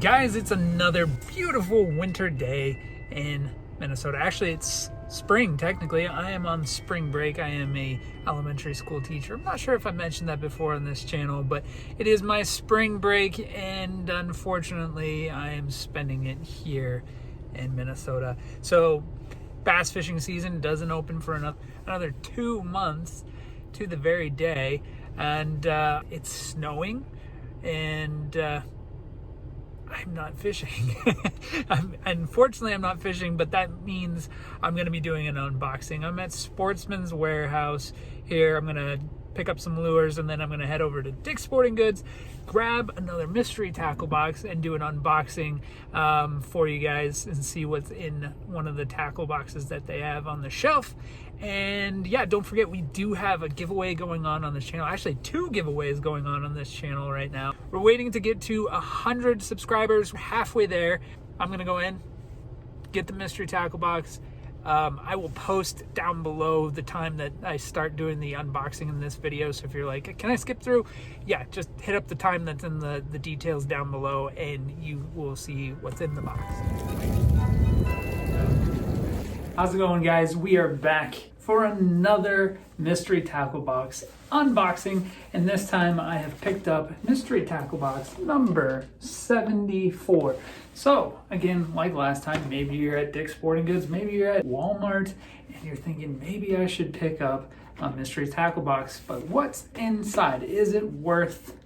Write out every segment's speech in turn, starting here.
Guys, it's another beautiful winter day in Minnesota. Actually, it's spring, technically. I am on spring break. I am a elementary school teacher. I'm not sure if I mentioned that before on this channel, but it is my spring break, and unfortunately, I am spending it here in Minnesota. So, bass fishing season doesn't open for another 2 months to the very day, and it's snowing, and I'm not fishing. Unfortunately, I'm not fishing, but that means I'm going to be doing an unboxing. I'm at Sportsman's Warehouse here. I'm going to pick up some lures, and then I'm going to head over to Dick's Sporting Goods, grab another mystery tackle box, and do an unboxing for you guys and see what's in one of the tackle boxes that they have on the shelf. And yeah, don't forget, we do have a giveaway going on this channel. Actually, 2 giveaways going on this channel right now. We're waiting to get to 100 subscribers. We're halfway there. I'm going to go in, get the mystery tackle box. I will post down below the time that I start doing the unboxing in this video. So if you're like, can I skip through? Yeah, just hit up the time that's in the details down below, and you will see what's in the box. How's it going, guys? We are back for another mystery tackle box unboxing, and this time I have picked up mystery tackle box number 74. So again, like last time, maybe you're at Dick's Sporting Goods, maybe you're at Walmart, and you're thinking maybe I should pick up a mystery tackle box, but what's inside? Is it worth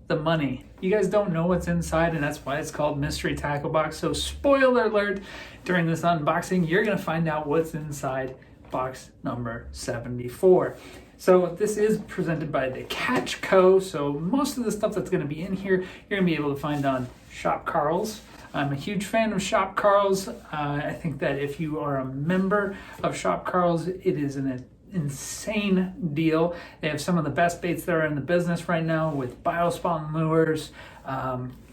the money? You guys don't know what's inside, and that's why it's called mystery tackle box. So spoiler alert, during this unboxing, you're gonna find out what's inside box number 74. So this is presented by the Catchco. So most of the stuff that's going to be in here, you're going to be able to find on Shop Carl's. I'm a huge fan of Shop Carl's. I think that if you are a member of Shop Carl's, it is an insane deal. They have some of the best baits that are in the business right now with biospawn lures,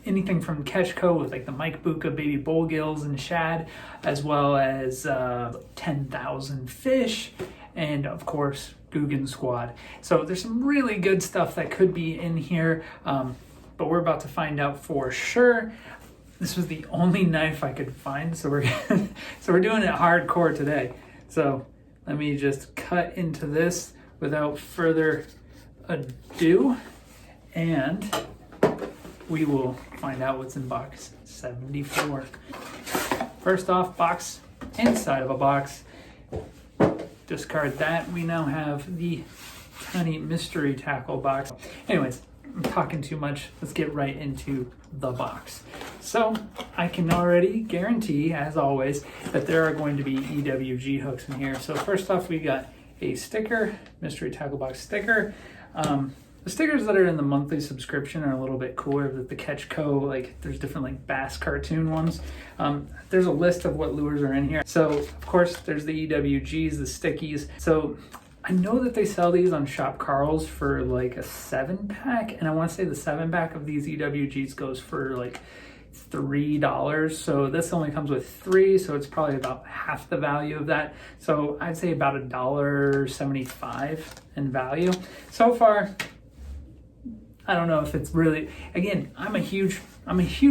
anything from catchco with like the Mike Bucca baby bullgills and shad, as well as 10,000 fish, and of course Guggen Squad. So there's some really good stuff that could be in here, but we're about to find out for sure. This was the only knife I could find, so we're doing it hardcore today. So let me just cut into this without further ado, and we will find out what's in box 74. First off, box inside of a box. Discard that. We now have the tiny mystery tackle box. Anyways, I'm talking too much. Let's get right into the box. So I can already guarantee, as always, that there are going to be EWG hooks in here. So first off, we got a sticker, mystery tackle box sticker. The stickers that are in the monthly subscription are a little bit cooler. That the Catchco, like there's different like bass cartoon ones. There's a list of what lures are in here. So of course there's the EWGs, the stickies. So I know that they sell these on Shop Carl's for like a 7-pack, and I want to say the 7-pack of these EWGs goes for like $3. So this only comes with 3, so it's probably about half the value of that. So I'd say about $1.75 in value. So far, I don't know if it's really, again, I'm a huge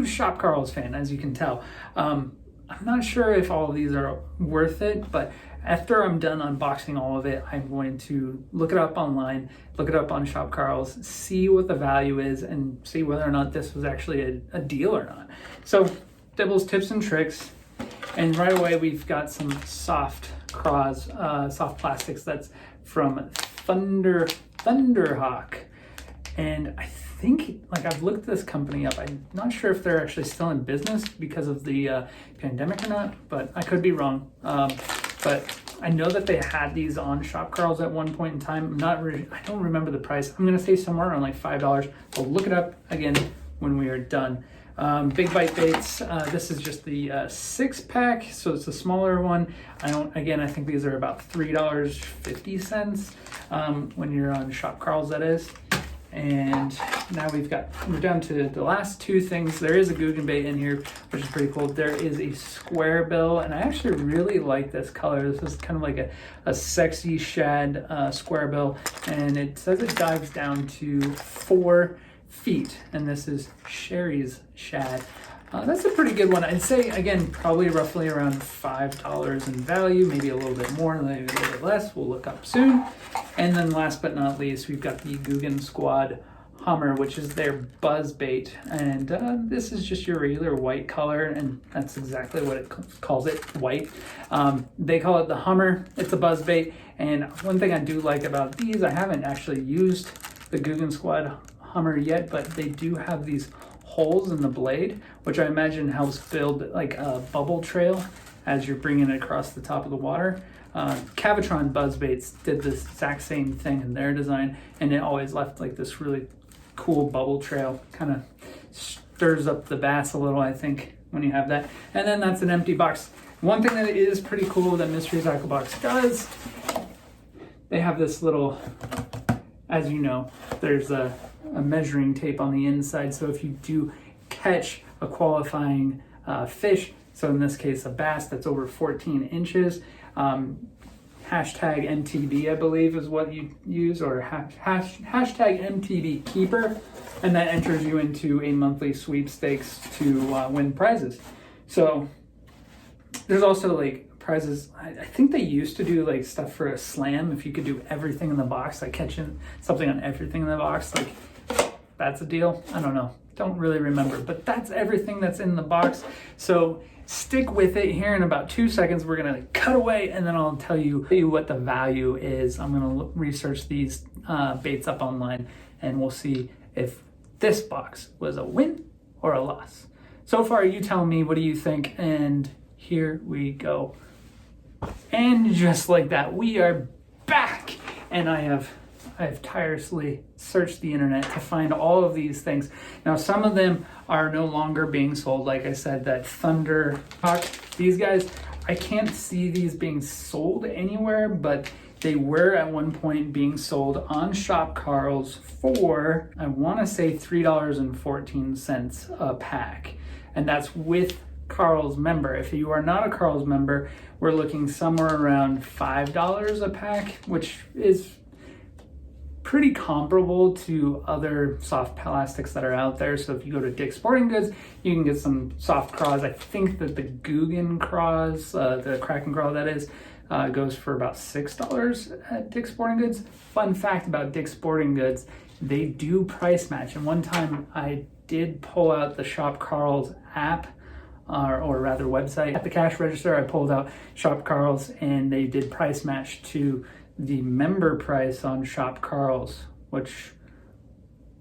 Shop Carl's fan, as you can tell. I'm not sure if all of these are worth it, but after I'm done unboxing all of it, I'm going to look it up online, look it up on Shop Carl's, see what the value is, and see whether or not this was actually a deal or not. So, Dibble's tips and tricks, and right away we've got some soft plastics. That's from Thunderhawk. And I think, like, I've looked this company up. I'm not sure if they're actually still in business because of the pandemic or not, but I could be wrong. But I know that they had these on Shop Carl's at one point in time. I don't remember the price. I'm gonna say somewhere around like $5. I'll look it up again when we are done. Big Bite Baits. This is just the 6-pack, so it's a smaller one. I think these are about $3.50 when you're on Shop Carl's, that is. And now we're down to the last 2 things. There is a Guggen bait in here, which is pretty cool. There is a square bill, and I actually really like this color. This is kind of like a sexy shad square bill, and it says it dives down to 4 feet, and this is Sherry's shad. That's a pretty good one. I'd say, again, probably roughly around $5 in value, maybe a little bit more, maybe a little bit less. We'll look up soon. And then last but not least, we've got the Guggen Squad Hummer, which is their buzz bait. And this is just your regular white color, and that's exactly what it calls it, white. They call it the Hummer. It's a buzz bait. And one thing I do like about these, I haven't actually used the Guggen Squad Hummer yet, but they do have these holes in the blade, which I imagine helps build like a bubble trail as you're bringing it across the top of the water. Cavatron buzz baits did this exact same thing in their design, and it always left like this really cool bubble trail. Kind of stirs up the bass a little, I think, when you have that. And then that's an empty box. One thing that is pretty cool that Mystery Tackle Box does, they have this little, as you know, there's a measuring tape on the inside, so if you do catch a qualifying fish, so in this case a bass that's over 14 inches, hashtag MTB I believe is what you use, or hashtag MTB keeper, and that enters you into a monthly sweepstakes to win prizes. So there's also like prizes. I think they used to do like stuff for a slam, if you could do everything in the box, like catching something on everything in the box, like that's a deal. I don't know, don't really remember, but that's everything that's in the box. So stick with it. Here in about 2 seconds we're gonna cut away, and then I'll tell you what the value is. I'm gonna research these baits up online, and we'll see if this box was a win or a loss. So far, you tell me, what do you think? And here we go. And just like that, we are back, and I have tirelessly searched the internet to find all of these things. Now, some of them are no longer being sold. Like I said, that Thunder Hawk, these guys, I can't see these being sold anywhere, but they were at one point being sold on Shop Carl's for, I want to say $3.14 a pack. And that's with Carl's member. If you are not a Carl's member, we're looking somewhere around $5 a pack, which is pretty comparable to other soft plastics that are out there. So if you go to Dick's Sporting Goods, you can get some soft craws. I think that the Guggen craws, the Kraken craw that is, goes for about $6 at Dick's Sporting Goods. Fun fact about Dick's Sporting Goods, they do price match. And one time I did pull out the Shop Carl's app, or rather website. At the cash register, I pulled out Shop Carl's, and they did price match to the member price on Shop Carl's, which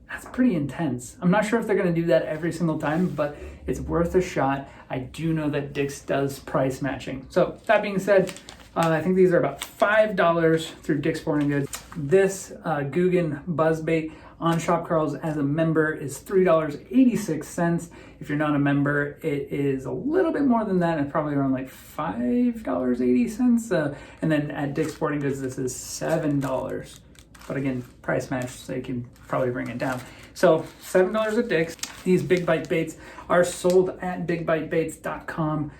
that's pretty intense. I'm not sure if they're going to do that every single time, but it's worth a shot. I do know that Dick's does price matching. So that being said, I think these are about $5 through Dick's Sporting Goods. This Guggen buzzbait on Shop Carl's as a member is $3.86. If you're not a member, it is a little bit more than that, and probably around like $5.80. And then at Dick's Sporting Goods, this is $7. But again, price match, so you can probably bring it down. So $7 at Dick's. These Big Bite baits are sold at bigbitebaits.com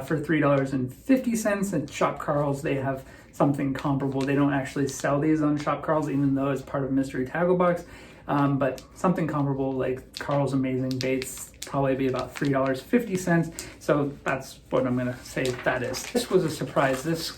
for $3.50. At Shop Carl's, they have something comparable. They don't actually sell these on Shop Carl's, even though it's part of Mystery Tackle Box. But something comparable like Carl's Amazing Baits, probably be about $3.50. So that's what I'm gonna say that is. This was a surprise. This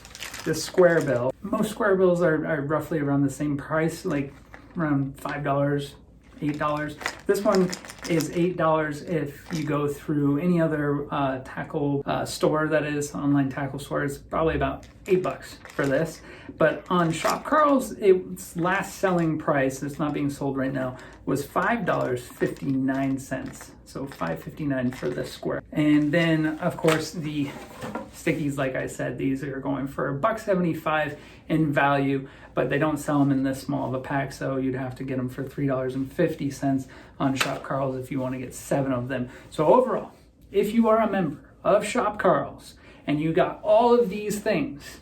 square bill. Most square bills are roughly around the same price, like around $5, $8. This one is $8 if you go through any other tackle store, that is, online tackle store. It's probably about $8 for this. But on Shop Carl's, its last selling price, it's not being sold right now, was $5.59. So $5.59 for the square. And then, of course, the stickies, like I said, these are going for $1.75 in value, but they don't sell them in this small of a pack, so you'd have to get them for $3.50 on Shop Carl's if you want to get 7 of them. So overall, if you are a member of Shop Carl's and you got all of these things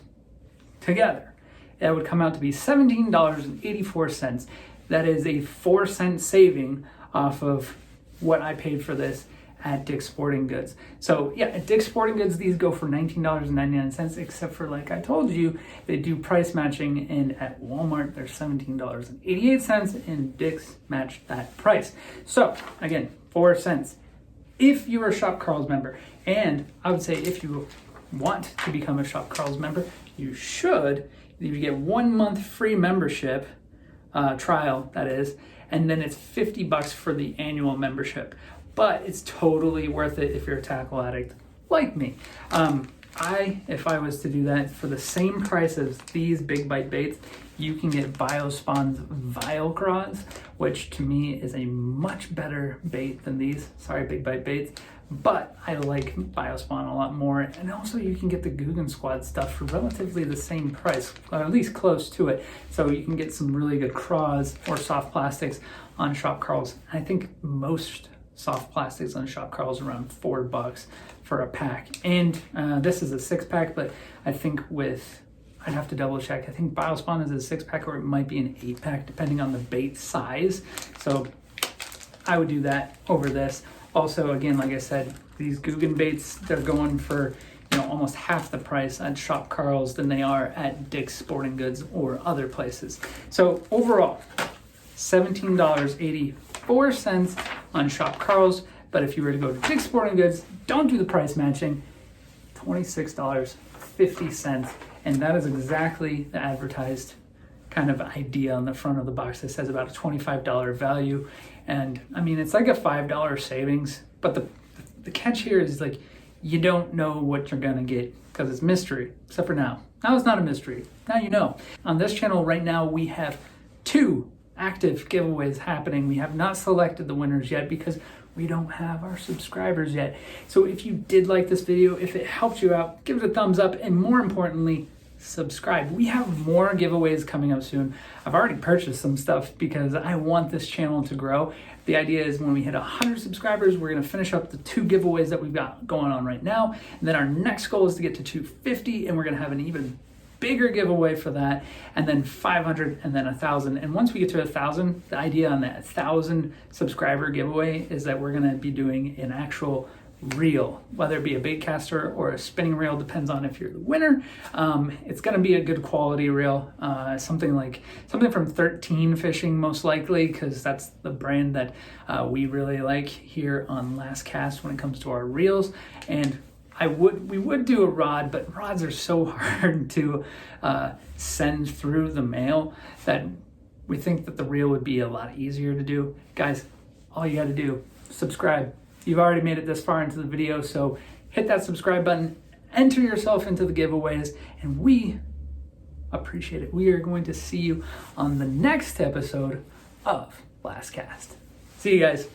together, that would come out to be $17.84. That is a 4-cent saving off of what I paid for this at Dick's Sporting Goods. So yeah, at Dick's Sporting Goods, these go for $19.99, except for, like I told you, they do price matching, and at Walmart, they're $17.88, and Dick's matched that price. So again, 4 cents. If you're a Shop Carl's member, and I would say if you want to become a Shop Carl's member, you should. You get 1 month free membership, trial, that is, and then it's $50 for the annual membership. But it's totally worth it if you're a tackle addict like me. If I was to do that for the same price as these big bite baits, you can get Biospawn's Vilecraws, which to me is a much better bait than these. Sorry, big bite baits. But I like Biospawn a lot more. And also you can get the Guggen Squad stuff for relatively the same price, or at least close to it. So you can get some really good craws or soft plastics on Shop Carl's. I think most soft plastics on Shop Carl's around $4 for a pack. And this is a 6-pack, but I think I'd have to double check. I think Biospawn is a 6-pack, or it might be an 8-pack depending on the bait size. So I would do that over this. Also, again, like I said, these Guggen baits, they're going for almost half the price at Shop Carl's than they are at Dick's Sporting Goods or other places. So overall, $17.84 on Shop Carl's. But if you were to go to Dick's Sporting Goods, don't do the price matching, $26.50. And that is exactly the advertised kind of idea on the front of the box. It says about a $25 value. And I mean, it's like a $5 savings. But the catch here is, like, you don't know what you're gonna get because it's mystery, except for now. Now it's not a mystery. Now you know. On this channel right now, we have 2 active giveaways happening. We have not selected the winners yet because we don't have our subscribers yet. So if you did like this video, if it helped you out, give it a thumbs up, and more importantly, subscribe. We have more giveaways coming up soon. I've already purchased some stuff because I want this channel to grow. The idea is when we hit 100 subscribers, we're going to finish up the 2 giveaways that we've got going on right now. And then our next goal is to get to 250, and we're going to have an even bigger giveaway for that, and then 500, and then 1,000. And once we get to 1,000, the idea on that 1,000 subscriber giveaway is that we're going to be doing an actual reel, whether it be a bait caster or a spinning reel, depends on if you're the winner. It's going to be a good quality reel, something from 13 Fishing most likely, because that's the brand that we really like here on Last Cast when it comes to our reels. And we would do a rod, but rods are so hard to send through the mail that we think that the reel would be a lot easier to do. Guys, all you got to do, subscribe. You've already made it this far into the video, so hit that subscribe button, enter yourself into the giveaways, and we appreciate it. We are going to see you on the next episode of Last Cast. See you guys.